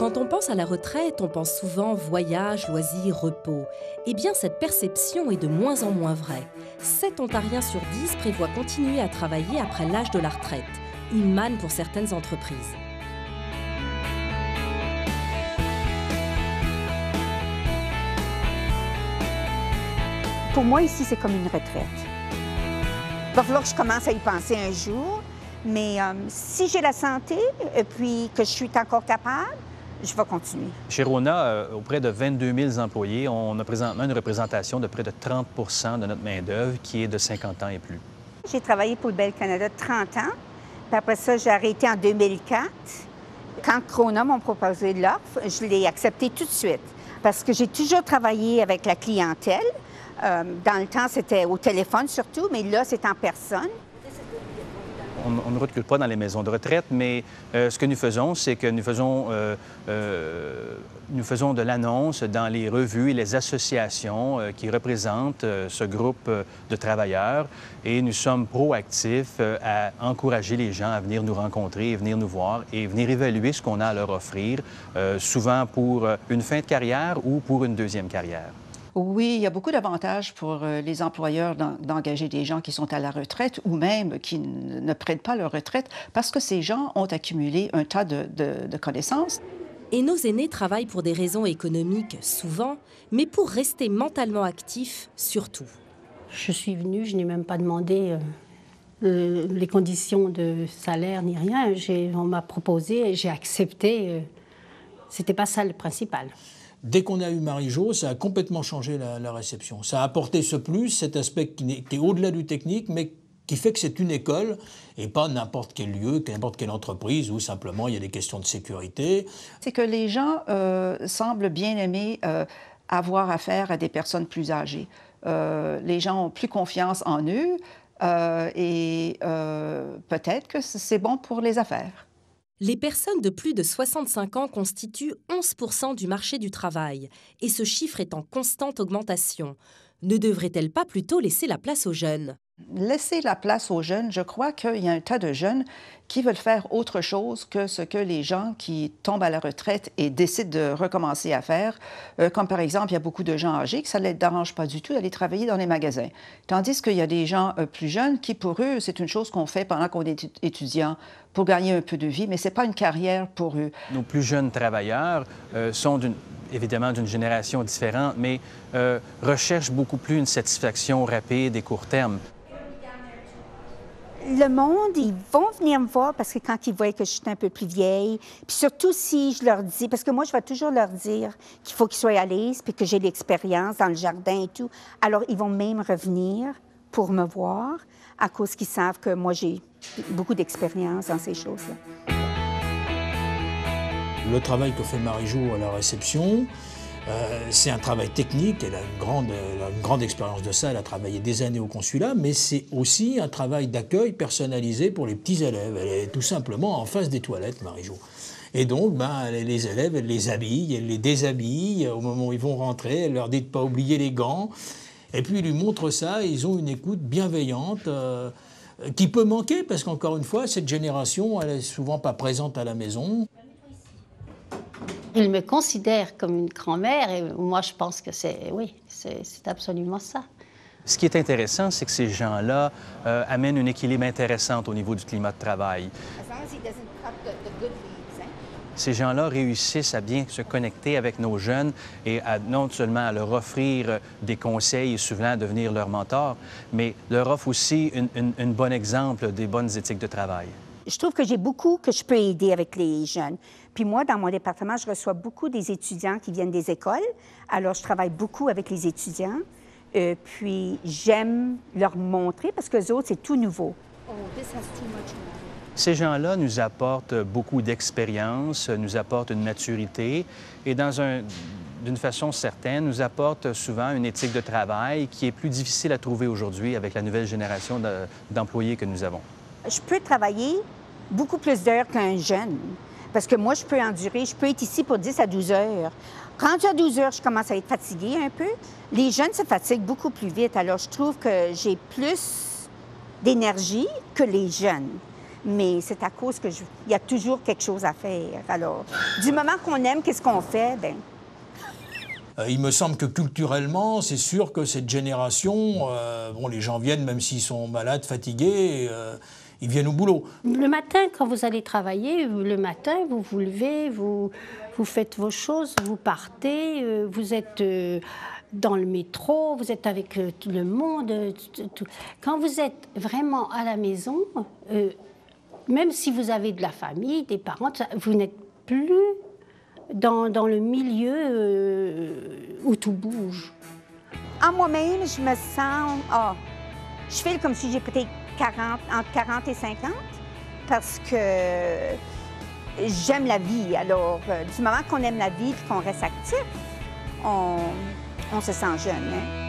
Quand on pense à la retraite, on pense souvent voyage, loisirs, repos. Eh bien, cette perception est de moins en moins vraie. 7 Ontariens sur 10 prévoient continuer à travailler après l'âge de la retraite. Une manne pour certaines entreprises. Pour moi, ici, c'est comme une retraite. Il va falloir que je commence à y penser un jour, mais si j'ai la santé et puis que je suis encore capable, je vais continuer. Chez Rona, auprès de 22 000 employés, on a présentement une représentation de près de 30 de notre main-d'œuvre qui est de 50 ans et plus. J'ai travaillé pour le Bell Canada 30 ans, puis après ça, j'ai arrêté en 2004. Quand Rona m'a proposé l'offre, je l'ai accepté tout de suite parce que j'ai toujours travaillé avec la clientèle. Dans le temps, c'était au téléphone surtout, mais là, c'est en personne. On ne recule pas dans les maisons de retraite, mais ce que nous faisons, c'est que nous faisons de l'annonce dans les revues et les associations qui représentent ce groupe de travailleurs et nous sommes proactifs à encourager les gens à venir nous rencontrer et venir nous voir et venir évaluer ce qu'on a à leur offrir, souvent pour une fin de carrière ou pour une deuxième carrière. Oui, il y a beaucoup d'avantages pour les employeurs d'engager des gens qui sont à la retraite ou même qui ne prennent pas leur retraite parce que ces gens ont accumulé un tas de connaissances. Et nos aînés travaillent pour des raisons économiques souvent, mais pour rester mentalement actifs surtout. Je suis venue, je n'ai même pas demandé les conditions de salaire ni rien. On m'a proposé et j'ai accepté. C'était pas ça le principal. Dès qu'on a eu Marie-Jo, ça a complètement changé la réception. Ça a apporté ce plus, cet aspect qui est au-delà du technique, mais qui fait que c'est une école et pas n'importe quel lieu, n'importe quelle entreprise où simplement il y a des questions de sécurité. C'est que les gens semblent bien aimer avoir affaire à des personnes plus âgées. Les gens ont plus confiance en eux et peut-être que c'est bon pour les affaires. Les personnes de plus de 65 ans constituent 11% du marché du travail et ce chiffre est en constante augmentation. Ne devrait-elle pas plutôt laisser la place aux jeunes? Laisser la place aux jeunes, je crois qu'il y a un tas de jeunes qui veulent faire autre chose que ce que les gens qui tombent à la retraite et décident de recommencer à faire. Comme par exemple, il y a beaucoup de gens âgés que ça ne les dérange pas du tout d'aller travailler dans les magasins. Tandis qu'il y a des gens plus jeunes qui, pour eux, c'est une chose qu'on fait pendant qu'on est étudiant pour gagner un peu de vie, mais ce n'est pas une carrière pour eux. Nos plus jeunes travailleurs sont évidemment d'une génération différente, mais recherchent beaucoup plus une satisfaction rapide et court terme. Le monde, ils vont venir me voir parce que quand ils voient que je suis un peu plus vieille, puis surtout si je leur dis, parce que moi, je vais toujours leur dire qu'il faut qu'ils soient à l'aise puis que j'ai l'expérience dans le jardin et tout. Alors, ils vont même revenir pour me voir à cause qu'ils savent que moi, j'ai beaucoup d'expérience dans ces choses-là. Le travail que fait Marie-Jo à la réception, c'est un travail technique, elle a une grande expérience de ça, elle a travaillé des années au consulat, mais c'est aussi un travail d'accueil personnalisé pour les petits élèves. Elle est tout simplement en face des toilettes, Marie-Jo. Et donc, les élèves, elle les habille, elle les déshabille, au moment où ils vont rentrer, elle leur dit de ne pas oublier les gants. Et puis, ils lui montrent ça, et ils ont une écoute bienveillante qui peut manquer, parce qu'encore une fois, cette génération, elle n'est souvent pas présente à la maison. Il me considère comme une grand-mère et moi, je pense que c'est absolument ça. Ce qui est intéressant, c'est que ces gens-là amènent un équilibre intéressant au niveau du climat de travail. Ces gens-là réussissent à bien se connecter avec nos jeunes et non seulement à leur offrir des conseils et souvent à devenir leur mentor, mais leur offre aussi un bon exemple des bonnes éthiques de travail. Je trouve que j'ai beaucoup que je peux aider avec les jeunes. Puis moi, dans mon département, je reçois beaucoup des étudiants qui viennent des écoles. Alors, je travaille beaucoup avec les étudiants. Puis, j'aime leur montrer parce qu'eux autres, c'est tout nouveau. Ces gens-là nous apportent beaucoup d'expérience, nous apportent une maturité et d'une façon certaine, nous apportent souvent une éthique de travail qui est plus difficile à trouver aujourd'hui avec la nouvelle génération d'employés que nous avons. Je peux travailler beaucoup plus d'heures qu'un jeune. Parce que moi, je peux endurer, je peux être ici pour 10 à 12 heures. Rendu à 12 heures, je commence à être fatiguée un peu. Les jeunes se fatiguent beaucoup plus vite. Alors, je trouve que j'ai plus d'énergie que les jeunes. Mais c'est à cause que il y a toujours quelque chose à faire. Alors, du moment qu'on aime, qu'est-ce qu'on fait? Bien... Il me semble que culturellement, c'est sûr que cette génération, bon, les gens viennent, même s'ils sont malades, fatigués, ils viennent au boulot. Le matin, quand vous allez travailler, le matin, vous vous levez, vous faites vos choses, vous partez, vous êtes dans le métro, vous êtes avec tout le monde. Tout. Quand vous êtes vraiment à la maison, même si vous avez de la famille, des parents, vous n'êtes plus dans le milieu où tout bouge. En moi-même, je me sens... je fais comme si j'ai peut-être entre 40 et 50 parce que j'aime la vie. Alors, du moment qu'on aime la vie et qu'on reste actif, on se sent jeune. Hein?